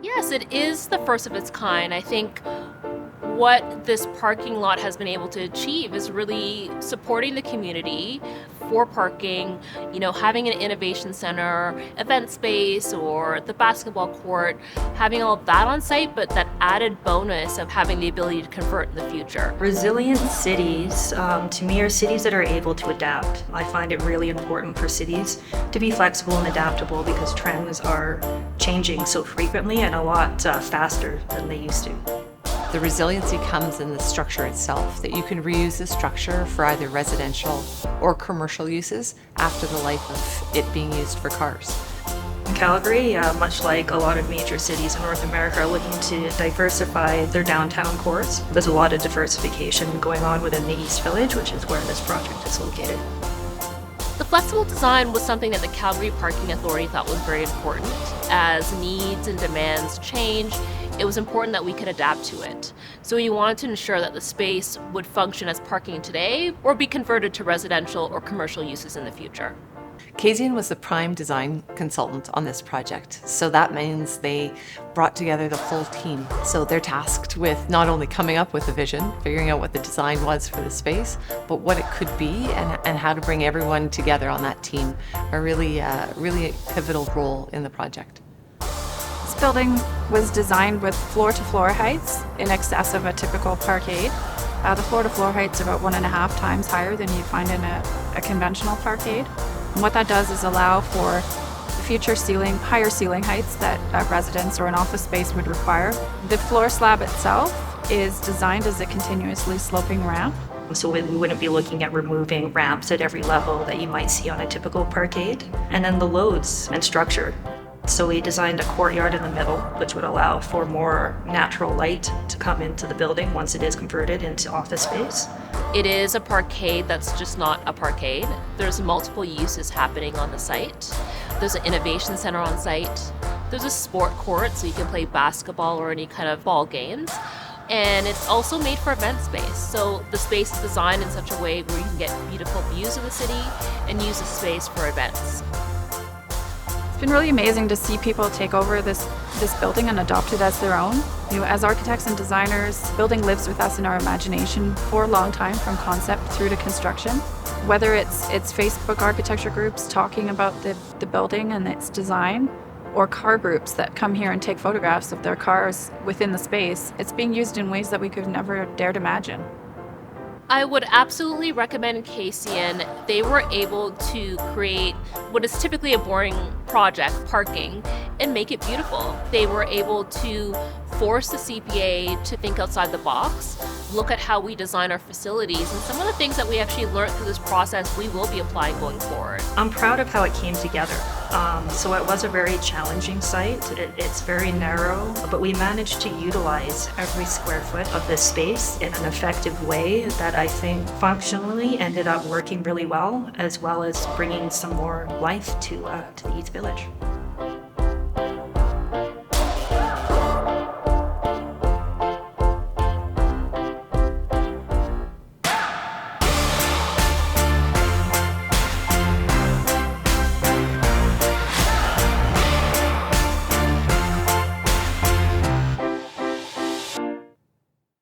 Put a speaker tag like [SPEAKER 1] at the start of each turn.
[SPEAKER 1] Yes, it is the first of its kind. I think what this parking lot has been able to achieve is really supporting the community for parking, having an innovation center, event space, or the basketball court, having all of that on site, but that added bonus of having the ability to convert in the future.
[SPEAKER 2] Resilient cities, to me, are cities that are able to adapt. I find it really important for cities to be flexible and adaptable because trends are changing so frequently and a lot faster than they used to.
[SPEAKER 3] The resiliency comes in the structure itself, that you can reuse the structure for either residential or commercial uses after the life of it being used for cars.
[SPEAKER 2] Calgary, much like a lot of major cities in North America, are looking to diversify their downtown cores. There's a lot of diversification going on within the East Village, which is where this project is located.
[SPEAKER 1] The flexible design was something that the Calgary Parking Authority thought was very important. As needs and demands change, it was important that we could adapt to it. So we wanted to ensure that the space would function as parking today or be converted to residential or commercial uses in the future.
[SPEAKER 3] Kazian was the prime design consultant on this project, so that means they brought together the full team. So they're tasked with not only coming up with a vision, figuring out what the design was for the space, but what it could be and how to bring everyone together on that team. A really pivotal role in the project.
[SPEAKER 4] This building was designed with floor-to-floor heights in excess of a typical parkade. The floor-to-floor heights are about 1.5 times higher than you'd find in a conventional parkade. And what that does is allow for future higher ceiling heights that a residence or an office space would require. The floor slab itself is designed as a continuously sloping ramp.
[SPEAKER 2] So we wouldn't be looking at removing ramps at every level that you might see on a typical parkade. And then the loads and structure. So we designed a courtyard in the middle, which would allow for more natural light to come into the building once it is converted into office space.
[SPEAKER 1] It is a parkade that's just not a parkade. There's multiple uses happening on the site. There's an innovation center on site. There's a sport court, so you can play basketball or any kind of ball games. And it's also made for event space. So the space is designed in such a way where you can get beautiful views of the city and use the space for events.
[SPEAKER 4] It's been really amazing to see people take over this building and adopt it as their own. As architects and designers, the building lives with us in our imagination for a long time, from concept through to construction. Whether it's Facebook architecture groups talking about the building and its design, or car groups that come here and take photographs of their cars within the space, it's being used in ways that we could never dared imagine.
[SPEAKER 1] I would absolutely recommend Kazian. They were able to create what is typically a boring project, parking, and make it beautiful. They were able to force the CPA to think outside the box, look at how we design our facilities, and some of the things that we actually learned through this process we will be applying going forward.
[SPEAKER 2] I'm proud of how it came together. So it was a very challenging site. It's very narrow, but we managed to utilize every square foot of this space in an effective way that I think functionally ended up working really well as bringing some more life to the East Village.